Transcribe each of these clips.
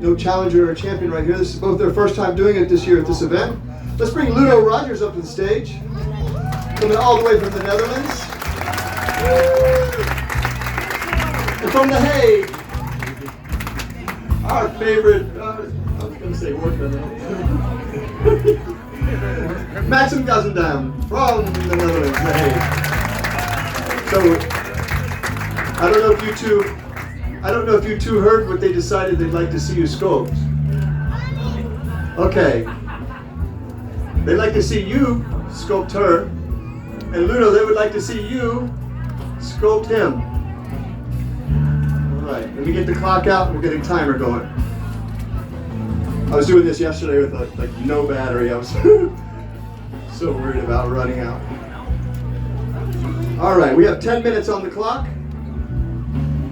no challenger or champion right here. This is both their first time doing it this year at this event. Let's bring Ludo Rogers up to the stage. Coming all the way from the Netherlands. And from The Hague, our favorite, I was going to say worker. Maxim Gazendam from the Netherlands, The Hague. So, I don't know if you two heard what they decided they'd like to see you sculpt. Okay. They'd like to see you sculpt her, and Ludo, they would like to see you sculpt him. All right, let me get the clock out. We're getting timer going. I was doing this yesterday with like no battery. I was so worried about running out. All right, we have 10 minutes on the clock.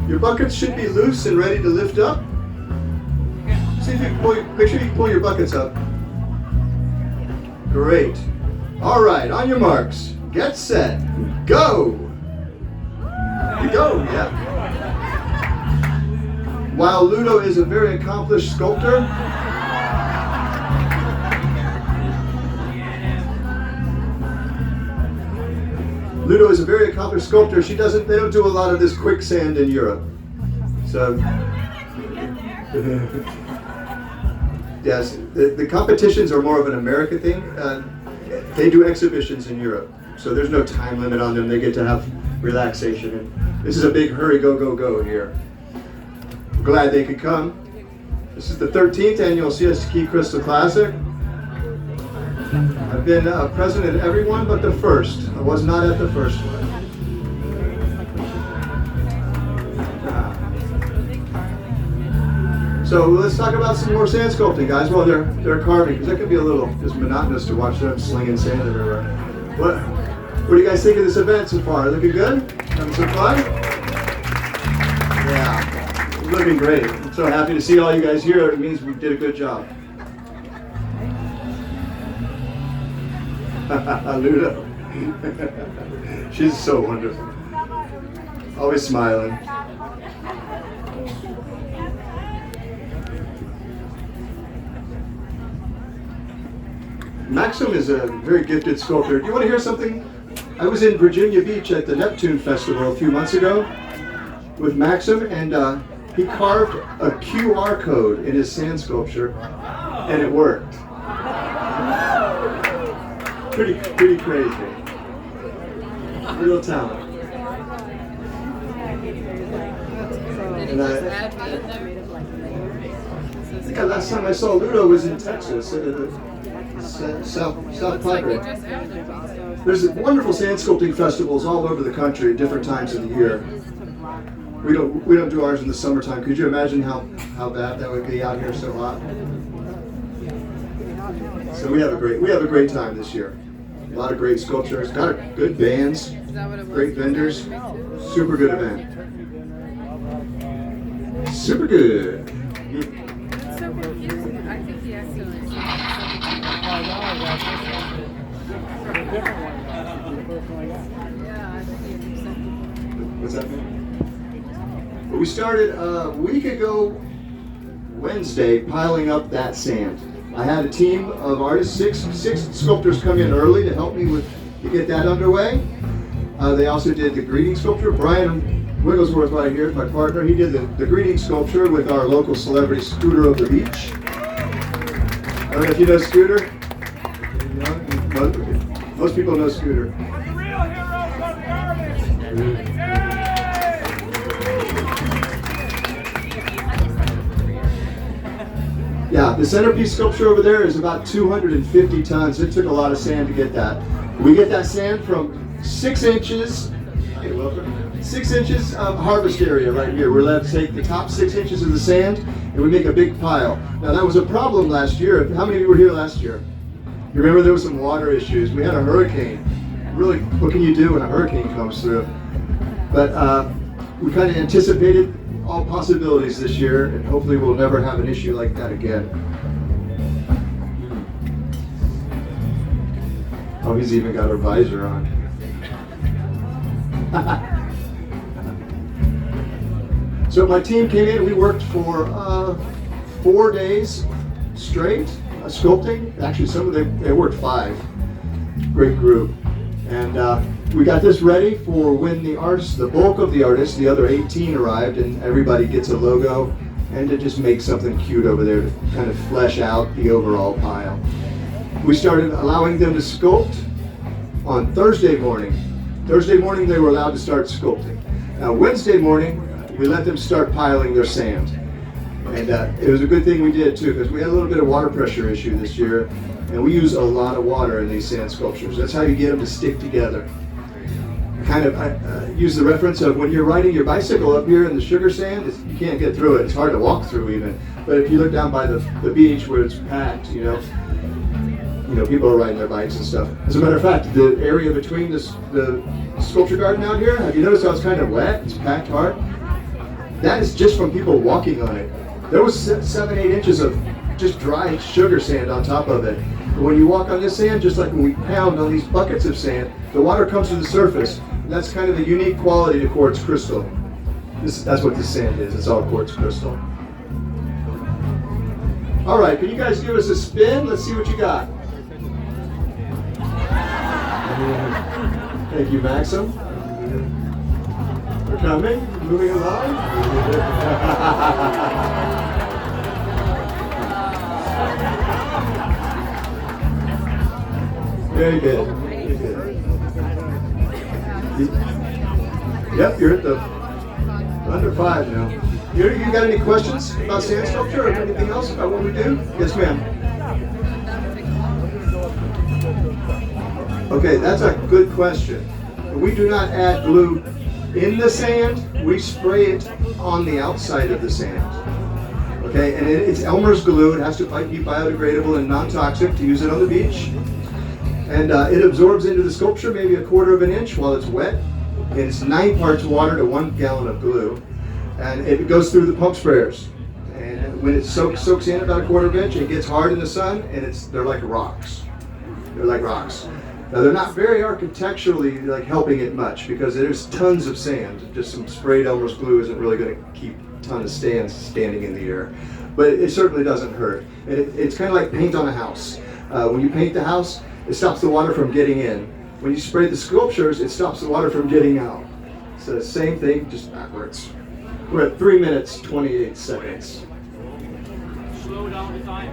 Your buckets should be loose and ready to lift up. See if you can make sure you pull your buckets up. Great. All right, on your marks, get set, go. You go, yeah. While Ludo is a very accomplished sculptor, they don't do a lot of this quicksand in Europe. So, yes, the competitions are more of an American thing. They do exhibitions in Europe, so there's no time limit on them. They get to have relaxation. And this is a big hurry, go, go, go here. I'm glad they could come. This is the 13th annual Siesta Key Crystal Classic. I've been present at every one but the first. I was not at the first one. So let's talk about some more sand sculpting, guys. Well, they're carving, because that can be a little just monotonous to watch them slinging sand everywhere. What do you guys think of this event so far? Looking good? Having some fun? Yeah, looking great. I'm so happy to see all you guys here. It means we did a good job. Ludo. She's so wonderful. Always smiling. Maxim is a very gifted sculptor. Do you want to hear something? I was in Virginia Beach at the Neptune Festival a few months ago with Maxim, and he carved a QR code in his sand sculpture, and it worked. Pretty crazy. Real talent. And I think the last time I saw Ludo was in Texas, South Padre. There's wonderful sand sculpting festivals all over the country at different times of the year. We don't do ours in the summertime. Could you imagine how bad that would be out here so hot? So we have a great time this year. A lot of great sculptures, got good bands, great vendors, super good event. Super good. It's so confusing. I think he accidentally. Yeah, I think he What's that mean? We started a week ago Wednesday piling up that sand. I had a team of artists, six sculptors come in early to help me to get that underway. They also did the greeting sculpture. Brian Wigglesworth right here is my partner. He did the greeting sculpture with our local celebrity Scooter of the Beach. I don't know if you know Scooter. Most people know Scooter. Yeah, the centerpiece sculpture over there is about 250 tons. It took a lot of sand to get that. We get that sand from 6 inches. You're welcome. 6 inches of harvest area right here. We're allowed to take the top 6 inches of the sand and we make a big pile. Now that was a problem last year. How many of you were here last year? You remember there was some water issues. We had a hurricane. Really, what can you do when a hurricane comes through? But we kind of anticipated all possibilities this year, and hopefully we'll never have an issue like that again. Oh, he's even got a visor on. So my team came in, we worked for 4 days straight sculpting. Actually, some of them, they worked 5. Great group. And we got this ready for when the bulk of the artists, the other 18 arrived, and everybody gets a logo and to just make something cute over there to kind of flesh out the overall pile. We started allowing them to sculpt on Thursday morning. Thursday morning they were allowed to start sculpting. Now Wednesday morning we let them start piling their sand. And it was a good thing we did too, because we had a little bit of water pressure issue this year, and we use a lot of water in these sand sculptures. That's how you get them to stick together. Kind of use the reference of when you're riding your bicycle up here in the sugar sand, you can't get through it. It's hard to walk through even. But if you look down by the beach where it's packed, you know, people are riding their bikes and stuff. As a matter of fact, the area between the sculpture garden out here, have you noticed how it's kind of wet? It's packed hard. That is just from people walking on it. There was 7-8 inches of just dry sugar sand on top of it. But when you walk on this sand, just like when we pound on these buckets of sand, the water comes to the surface. And that's kind of a unique quality to quartz crystal. That's what this sand is. It's all quartz crystal. All right, can you guys give us a spin? Let's see what you got. Thank you, Maxim. We're coming, moving along. Very good. Very good. Yep, you're at the under 5 now. You got any questions about sand sculpture or anything else about what we do? Yes, ma'am. Okay, that's a good question. We do not add glue in the sand. We spray it on the outside of the sand. Okay, and it's Elmer's glue. It has to be biodegradable and non-toxic to use it on the beach. And it absorbs into the sculpture maybe 1/4 of an inch while it's wet. And it's 9 parts water to 1 gallon of glue. And it goes through the pump sprayers. And when it soaks in about 1/4 of an inch, it gets hard in the sun, and they're like rocks. They're like rocks. Now they're not very architecturally like helping it much because there's tons of sand. Just some sprayed Elmer's glue isn't really going to keep a ton of standing in the air. But it certainly doesn't hurt. It's kind of like paint on a house. When you paint the house, it stops the water from getting in. When you spray the sculptures, it stops the water from getting out. So the same thing, just backwards. We're at 3 minutes, 28 seconds. Slow down the time.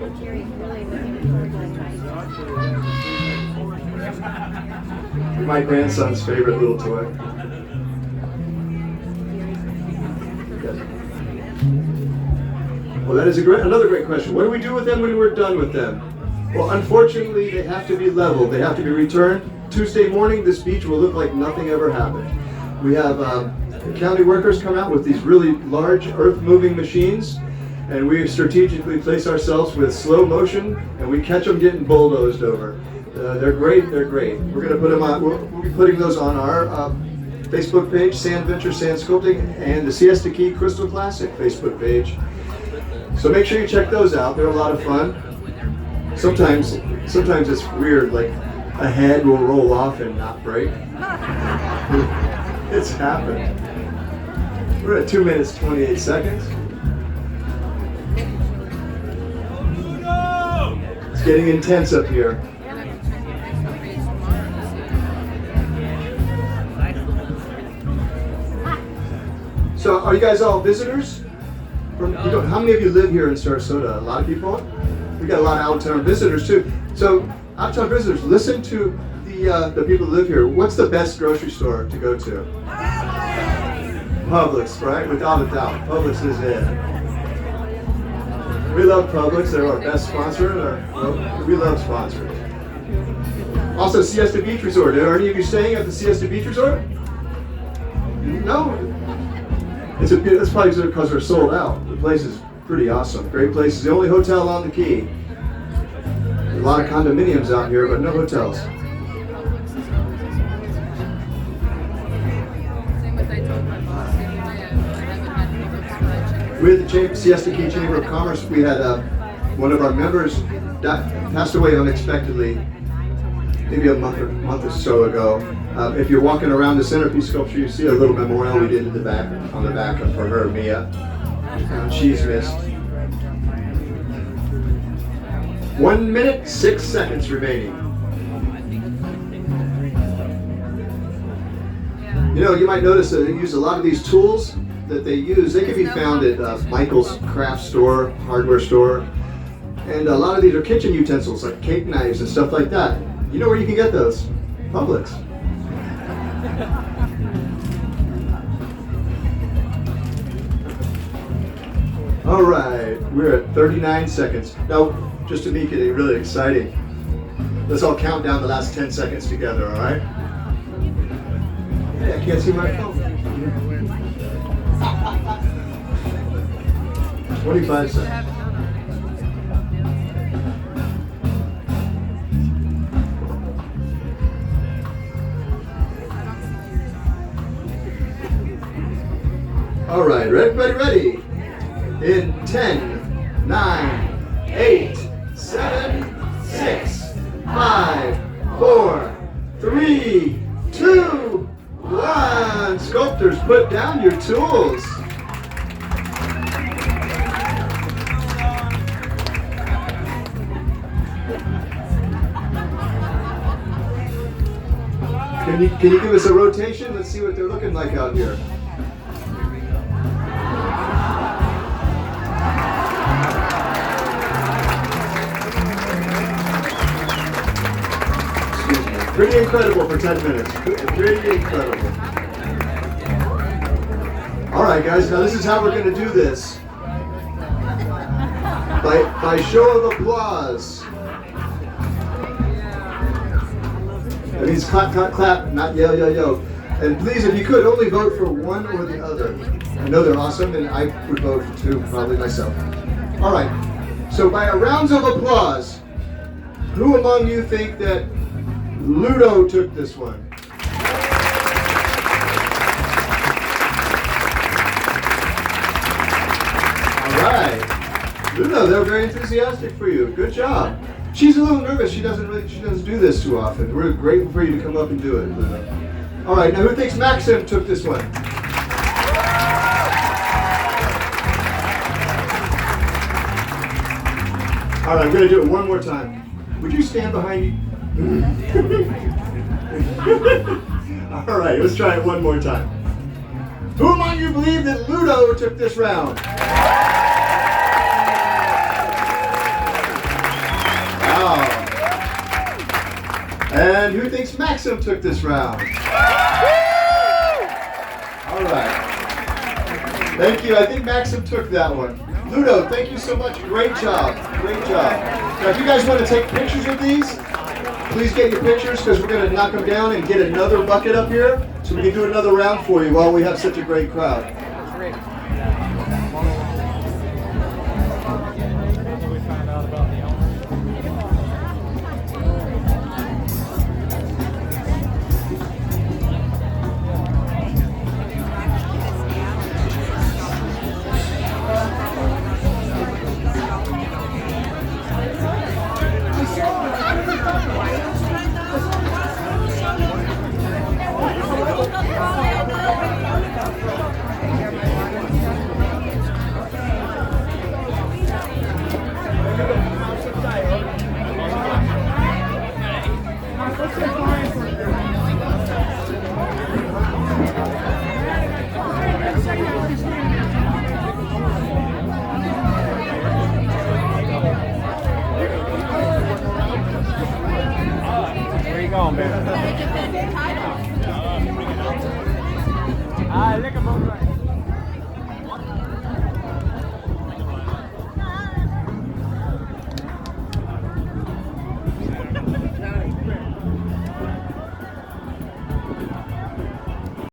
My grandson's favorite little toy. Well, that is another great question. What do we do with them when we're done with them? Well, unfortunately, they have to be leveled. They have to be returned. Tuesday morning, this beach will look like nothing ever happened. We have county workers come out with these really large earth-moving machines, and we strategically place ourselves with slow motion, and we catch them getting bulldozed over. They're great. They're great. We're going to put them on. We'll be putting those on our Facebook page, Sand Venture Sand Sculpting, and the Siesta Key Crystal Classic Facebook page. So make sure you check those out. They're a lot of fun. Sometimes it's weird. Like a head will roll off and not break. It's happened. We're at 2 minutes, 28 seconds. It's getting intense up here. So are you guys all visitors? How many of you live here in Sarasota? A lot of people? We got a lot of out-of-town visitors too. So out-of-town visitors, listen to the people who live here. What's the best grocery store to go to? Publix, right? Without a doubt. Publix is it. We love Publix. They're our best sponsor. We love sponsors. Also, Siesta Beach Resort. Are any of you staying at the Siesta Beach Resort? No? It's probably because they're sold out. The place is pretty awesome. Great place. It's the only hotel on the key. There's a lot of condominiums out here, but no hotels. We had the Siesta Key Chamber of Commerce. We had one of our members passed away unexpectedly, maybe a month or so ago. If you're walking around the centerpiece sculpture, you see a little memorial we did on the back for her, Mia. She's missed. 1 minute, 6 seconds remaining. You know, you might notice that they use a lot of these tools that they use. They can be found at Michael's craft store, hardware store. And a lot of these are kitchen utensils, like cake knives and stuff like that. You know where you can get those? Publix. All right, we're at 39 seconds. Now, just to make it really exciting, let's all count down the last 10 seconds together, all right? Hey, I can't see my phone. 25 seconds. All right, everybody ready? In 10, 9, 8, 7, 6, 5, 4, 3, 2, 1. Sculptors, put down your tools. Can you give us a rotation? Let's see what they're looking like out here. Pretty incredible for 10 minutes. Pretty incredible. All right, guys, now this is how we're going to do this. By show of applause. That means clap, clap, clap, not yell, yell, yell. And please, if you could, only vote for one or the other. I know they're awesome, and I would vote for two, probably myself. All right, so by a round of applause, who among you think that Ludo took this one? All right, Ludo, they're very enthusiastic for you. Good job. She's a little nervous. She doesn't do this too often. We're grateful for you to come up and do it, Ludo. All right, now who thinks Maxim took this one? All right, I'm going to do it one more time. Would you stand behind me? All right, let's try it one more time. Who among you believe that Ludo took this round? Wow. And who thinks Maxim took this round? All right. Thank you. I think Maxim took that one. Ludo, thank you so much. Great job. Great job. Now, if you guys want to take pictures of these, please get your pictures because we're going to knock them down and get another bucket up here so we can do another round for you while we have such a great crowd. Look at